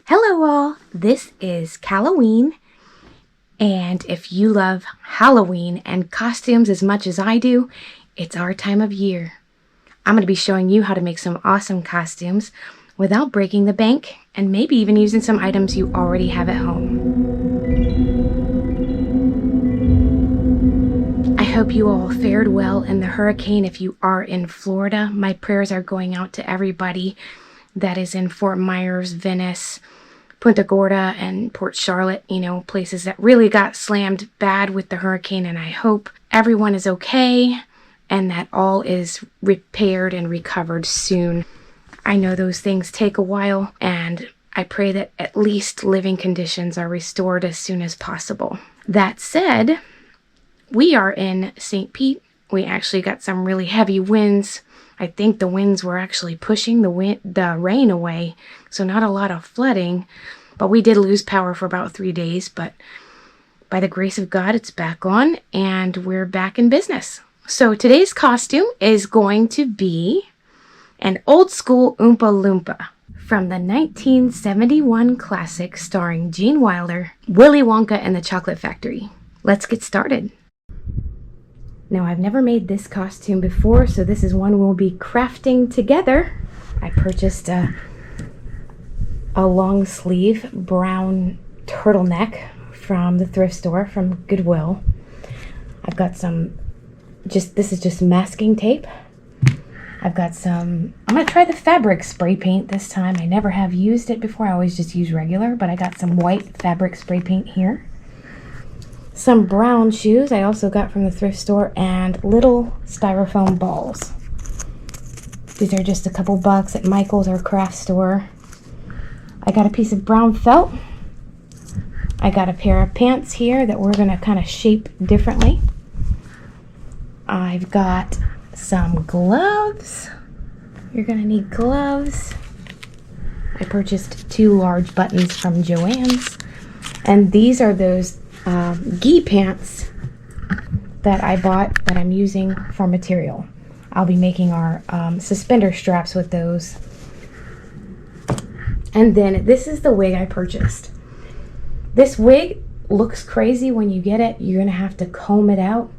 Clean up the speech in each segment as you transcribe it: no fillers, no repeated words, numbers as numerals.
Hello all, this is Halloween, and if you love Halloween and costumes as much as I do, it's our time of year. I'm going to be showing you how to make some awesome costumes without breaking the bank and maybe even using some items you already have at home. I hope you all fared well in the hurricane. If you are in Florida, my prayers are going out to everybody that is in Fort Myers, Venice, Punta Gorda, and Port Charlotte, places that really got slammed bad with the hurricane. And I hope everyone is okay and that all is repaired and recovered soon. I know those things take a while, and I pray that at least living conditions are restored as soon as possible. That said, we are in St. Pete. We actually got some really heavy winds. I think the winds were actually pushing the rain away, so not a lot of flooding, but we did lose power for about 3 days, but by the grace of God, it's back on, and we're back in business. So today's costume is going to be an old school Oompah Loompa from the 1971 classic starring Gene Wilder, Willie Wonka and the Chocolate Factory. Let's get started. Now, I've never made this costume before, so this is one we'll be crafting together. I purchased a long sleeve brown turtleneck from the thrift store from Goodwill. I've got this is just masking tape. I've got I'm going to try the fabric spray paint this time. I never have used it before. I always just use regular, but I got some white fabric spray paint here. Some brown shoes I also got from the thrift store, and little styrofoam balls. These are just a couple bucks at Michael's or craft store. I got a piece of brown felt. I got a pair of pants here that we're going to kind of shape differently. I've got some gloves. You're going to need gloves. I purchased 2 large buttons from Joann's, and these are those gi pants that I bought that I'm using for material. I'll be making our suspender straps with those. And then this is the wig I purchased. This wig looks crazy when you get it. You're gonna have to comb it out.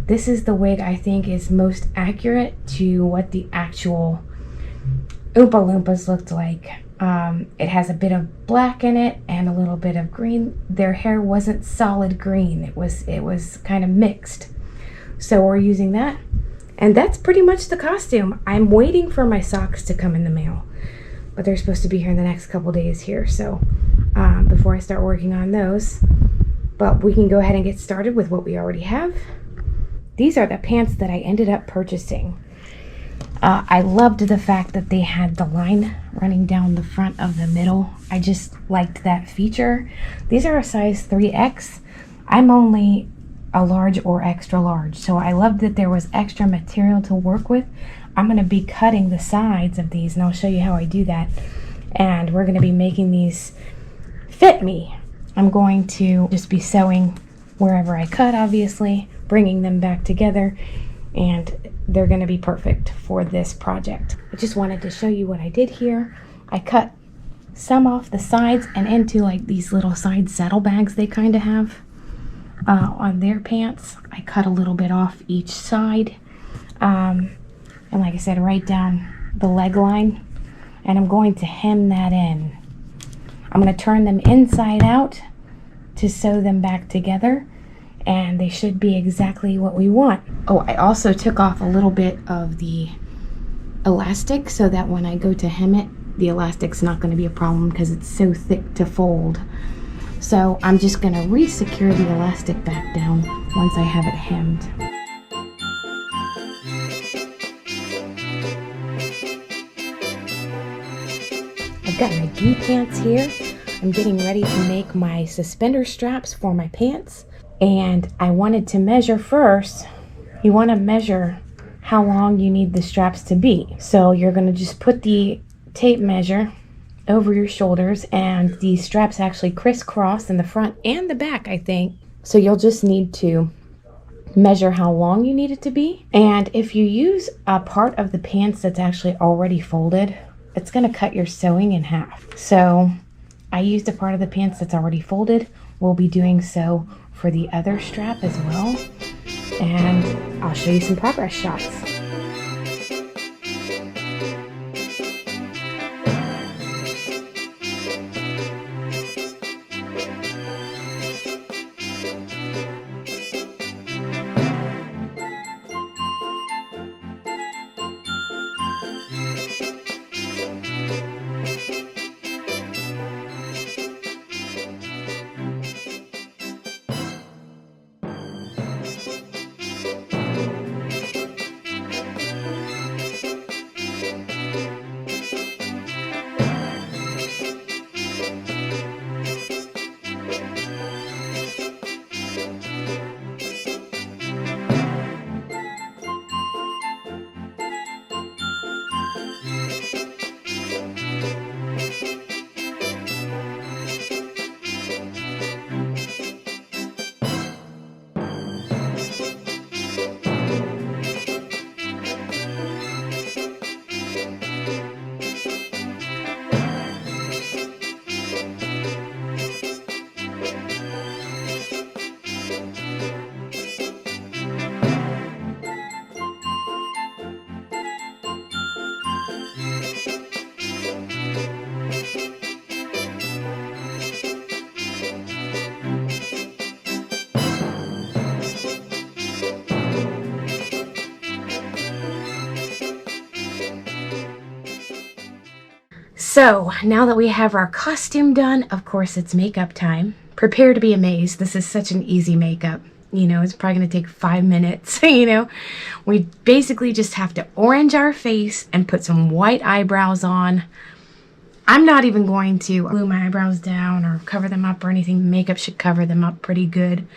This is the wig I think is most accurate to what the actual Oompah Loompas looked like. It has a bit of black in it and a little bit of green. Their hair wasn't solid green. It was kind of mixed. So we're using that. And that's pretty much the costume. I'm waiting for my socks to come in the mail, but they're supposed to be here in the next couple days here. So before I start working on those, but we can go ahead and get started with what we already have. These are the pants that I ended up purchasing. I loved the fact that they had the line running down the front of the middle. I just liked that feature. These are a size 3X. I'm only a large or extra large, so I loved that there was extra material to work with. I'm going to be cutting the sides of these, and I'll show you how I do that. And we're going to be making these fit me. I'm going to just be sewing wherever I cut, obviously, bringing them back together, and they're going to be perfect for this project. I just wanted to show you what I did here. I cut some off the sides and into like these little side saddlebags they kind of have on their pants. I cut a little bit off each side, and like I said, right down the leg line, and I'm going to hem that in. I'm going to turn them inside out to sew them back together, and they should be exactly what we want. Oh, I also took off a little bit of the elastic so that when I go to hem it, the elastic's not going to be a problem because it's so thick to fold. So I'm just going to re-secure the elastic back down once I have it hemmed. I've got my gi pants here. I'm getting ready to make my suspender straps for my pants. And I wanted to measure first. You want to measure how long you need the straps to be. So you're going to just put the tape measure over your shoulders, and the straps actually crisscross in the front and the back, I think. So you'll just need to measure how long you need it to be. And if you use a part of the pants that's actually already folded, it's going to cut your sewing in half. So I used a part of the pants that's already folded. We'll be doing so for the other strap as well. And I'll show you some progress shots. So now that we have our costume done, of course it's makeup time. Prepare to be amazed. This is such an easy makeup. You know, it's probably going to take 5 minutes, you know. We basically just have to orange our face and put some white eyebrows on. I'm not even going to glue my eyebrows down or cover them up or anything. Makeup should cover them up pretty good.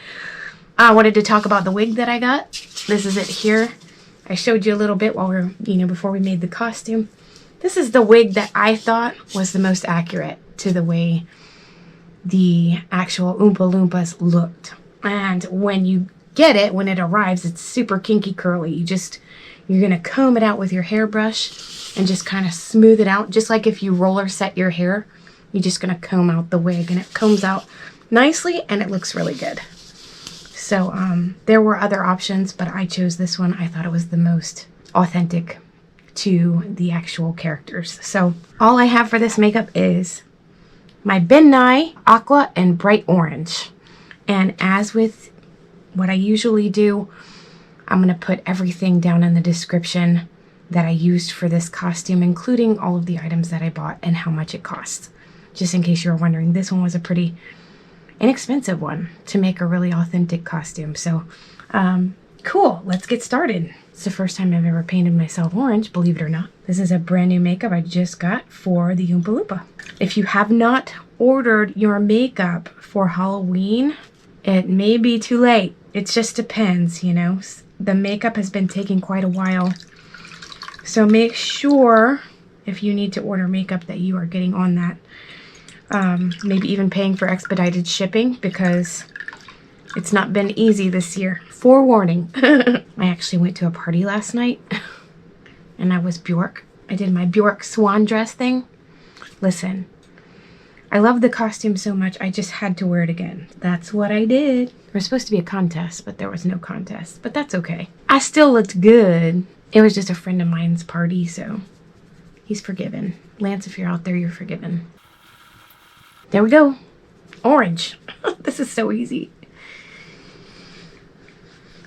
I wanted to talk about the wig that I got. This is it here. I showed you a little bit while we were, you know, before we made the costume. This is the wig that I thought was the most accurate to the way the actual Oompah Loompas looked. And when you get it, when it arrives, it's super kinky curly. You're gonna comb it out with your hairbrush and just kind of smooth it out. Just like if you roller set your hair, you're just gonna comb out the wig, and it combs out nicely and it looks really good. So there were other options, but I chose this one. I thought it was the most authentic to the actual characters. So all I have for this makeup is my Ben Nye Aqua and Bright Orange. And as with what I usually do, I'm going to put everything down in the description that I used for this costume, including all of the items that I bought and how much it costs. Just in case you were wondering, this one was a pretty inexpensive one to make a really authentic costume. So cool, let's get started. It's the first time I've ever painted myself orange, believe it or not. This is a brand new makeup I just got for the Oompah Loompa. If you have not ordered your makeup for Halloween, it may be too late. It just depends, you know. The makeup has been taking quite a while. So make sure, if you need to order makeup, that you are getting on that. Maybe even paying for expedited shipping, because it's not been easy this year. Forewarning. I actually went to a party last night and I was Bjork. I did my Bjork swan dress thing. Listen, I love the costume so much, I just had to wear it again. That's what I did. There was supposed to be a contest, but there was no contest. But that's okay. I still looked good. It was just a friend of mine's party, so he's forgiven. Lance, if you're out there, you're forgiven. There we go. Orange. This is so easy.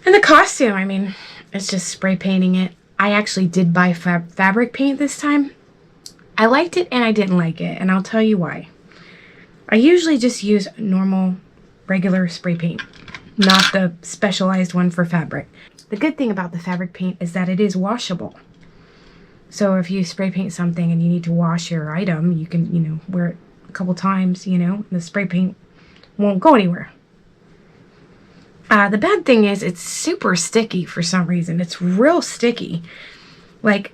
And the costume, I mean, it's just spray painting it. I actually did buy fabric paint this time. I liked it and I didn't like it, and I'll tell you why. I usually just use normal, regular spray paint, not the specialized one for fabric. The good thing about the fabric paint is that it is washable. So if you spray paint something and you need to wash your item, you can, you know, wear it a couple times, you know, and the spray paint won't go anywhere. The bad thing is it's super sticky for some reason. It's real sticky. Like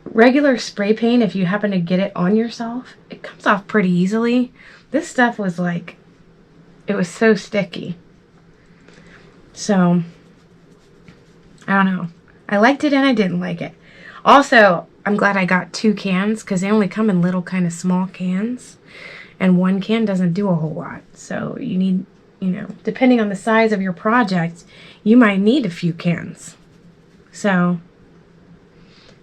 regular spray paint, if you happen to get it on yourself, it comes off pretty easily. This stuff was like, it was so sticky. So, I don't know. I liked it and I didn't like it. Also, I'm glad I got 2 cans because they only come in little kind of small cans. and one can doesn't do a whole lot. So you need, you know, depending on the size of your project, you might need a few cans. So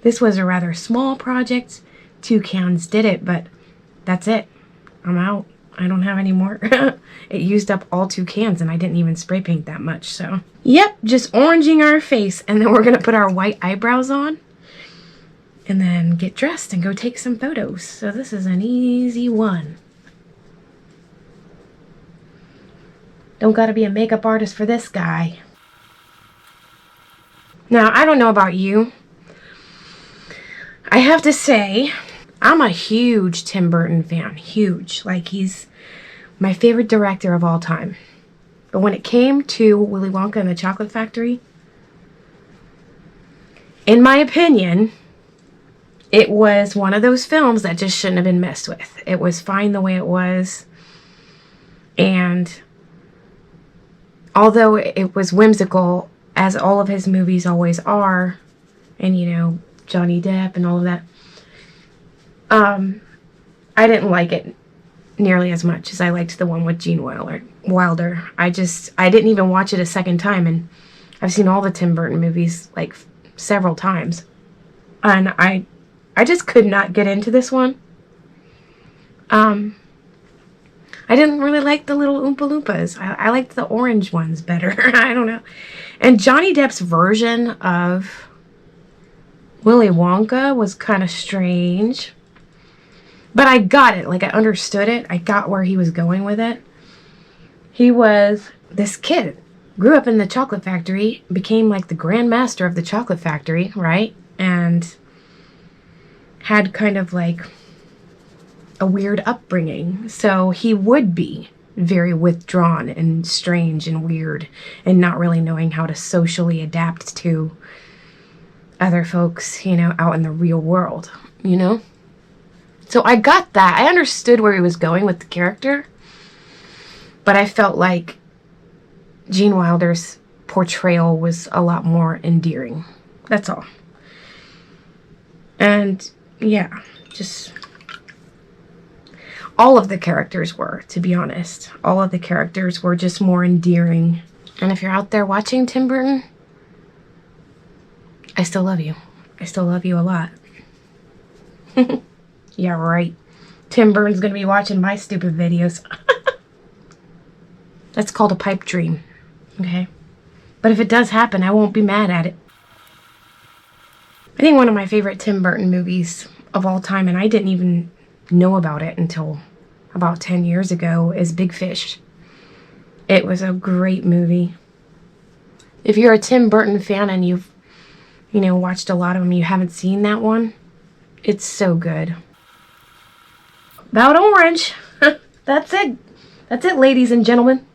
this was a rather small project. 2 cans did it, but that's it. I'm out. I don't have any more. It used up all 2 cans and I didn't even spray paint that much. So yep, just oranging our face, and then we're gonna put our white eyebrows on and then get dressed and go take some photos. So this is an easy one. Don't gotta be a makeup artist for this guy. Now, I don't know about you. I have to say, I'm a huge Tim Burton fan. Huge. Like, he's my favorite director of all time. But when it came to Willy Wonka and the Chocolate Factory, in my opinion, it was one of those films that just shouldn't have been messed with. It was fine the way it was. And although it was whimsical, as all of his movies always are, and, you know, Johnny Depp and all of that, I didn't like it nearly as much as I liked the one with Gene Wilder. I didn't even watch it a second time, and I've seen all the Tim Burton movies like several times, and I just could not get into this one. I didn't really like the little Oompa Loompas. I liked the orange ones better. I don't know. And Johnny Depp's version of Willy Wonka was kind of strange. But I got it. Like, I understood it. I got where he was going with it. He was this kid. Grew up in the chocolate factory. Became like the grand master of the chocolate factory, right? And had kind of like a weird upbringing. So he would be very withdrawn and strange and weird and not really knowing how to socially adapt to other folks, you know, out in the real world, you know? So I got that. I understood where he was going with the character, but I felt like Gene Wilder's portrayal was a lot more endearing. That's all. And yeah, just all of the characters were, to be honest. All of the characters were just more endearing. And if you're out there watching Tim Burton, I still love you. I still love you a lot. Yeah, right. Tim Burton's gonna be watching my stupid videos. That's called a pipe dream. Okay? But if it does happen, I won't be mad at it. I think one of my favorite Tim Burton movies of all time, and I didn't even know about it until about 10 years ago, is Big Fish. It was a great movie. If you're a Tim Burton fan and you've, you know, watched a lot of them, you haven't seen that one, it's so good. About orange. That's it. That's it, ladies and gentlemen.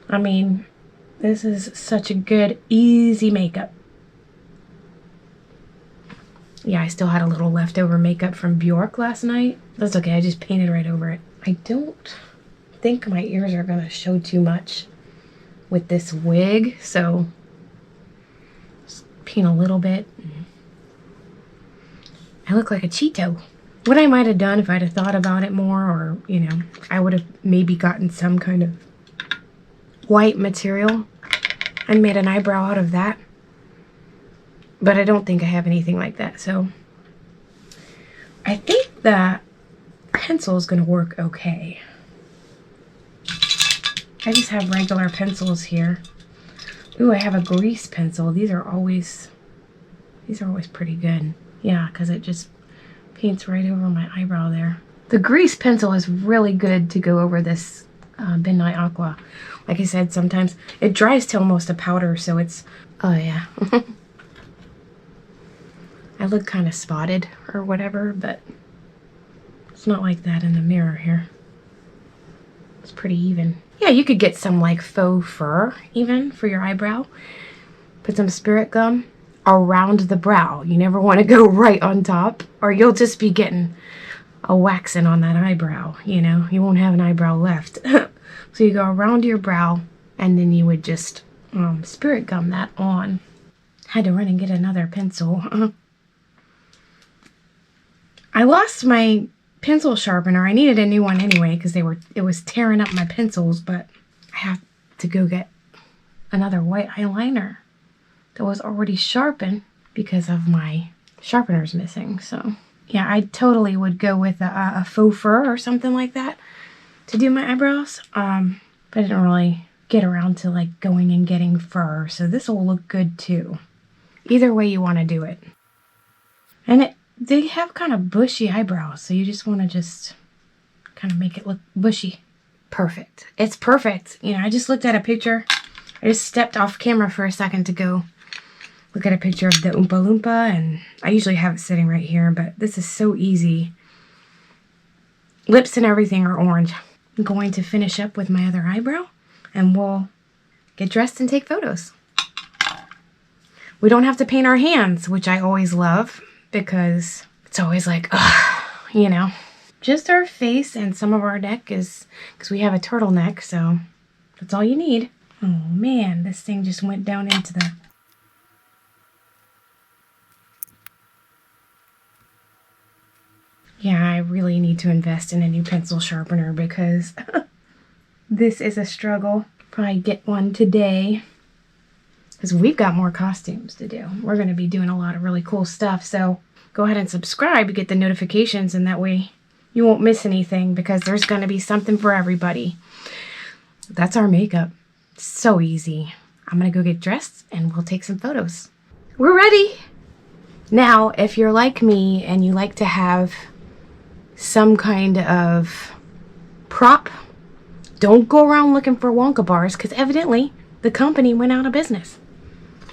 I mean, this is such a good, easy makeup. Yeah, I still had a little leftover makeup from Bjork last night. That's okay, I just painted right over it. I don't think my ears are gonna show too much with this wig, so just paint a little bit. I look like a Cheeto. What I might have done if I'd have thought about it more, or, you know, I would have maybe gotten some kind of white material and made an eyebrow out of that. But I don't think I have anything like that, so I think that pencil is going to work okay. I just have regular pencils here. Ooh, I have a grease pencil. These are always pretty good. Yeah, because it just paints right over my eyebrow there. The grease pencil is really good to go over this Midnight Aqua. Like I said, sometimes it dries to almost a powder, so it's, oh yeah. I look kind of spotted or whatever, but it's not like that in the mirror here. It's pretty even. Yeah, you could get some like faux fur even for your eyebrow. Put some spirit gum around the brow. You never want to go right on top, or you'll just be getting a waxing on that eyebrow, you know. You won't have an eyebrow left. So you go around your brow, and then you would just spirit gum that on. Had to run and get another pencil. I lost my pencil sharpener. I needed a new one anyway because it was tearing up my pencils, but I have to go get another white eyeliner that was already sharpened because of my sharpeners missing. So yeah, I totally would go with a faux fur or something like that to do my eyebrows. But I didn't really get around to like going and getting fur, so this will look good too. Either way you want to do it. And they have kind of bushy eyebrows, so you just want to just kind of make it look bushy. Perfect. It's perfect. You know, I just looked at a picture. I just stepped off camera for a second to go look at a picture of the Oompah Loompa, and I usually have it sitting right here, but this is so easy. Lips and everything are orange. I'm going to finish up with my other eyebrow, and we'll get dressed and take photos. We don't have to paint our hands, which I always love, because it's always like, ugh, you know. Just our face and some of our neck is, because we have a turtleneck, so that's all you need. Oh man, this thing just went down into the... Yeah, I really need to invest in a new pencil sharpener because this is a struggle. Probably get one today because we've got more costumes to do. We're going to be doing a lot of really cool stuff, so go ahead and subscribe to get the notifications, and that way you won't miss anything because there's going to be something for everybody. That's our makeup. So easy. I'm going to go get dressed and we'll take some photos. We're ready! Now, if you're like me and you like to have some kind of prop, don't go around looking for Wonka bars because evidently the company went out of business.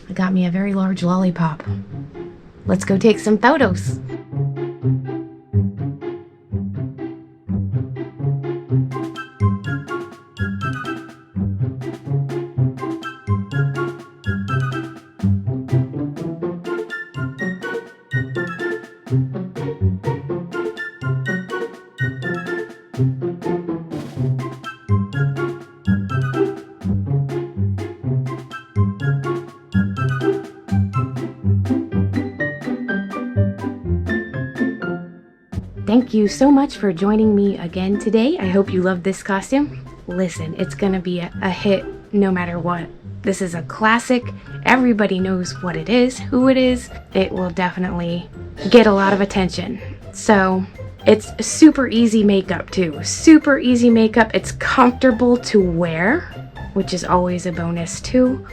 I got me a very large lollipop. Let's go take some photos. Thank you so much for joining me again today. I hope you loved this costume. Listen, it's gonna be a hit no matter what. This is a classic. Everybody knows what it is, who it is. It will definitely get a lot of attention. So it's super easy makeup too. Super easy makeup. It's comfortable to wear, which is always a bonus too.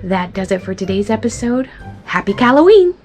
That does it for today's episode. Happy Halloween!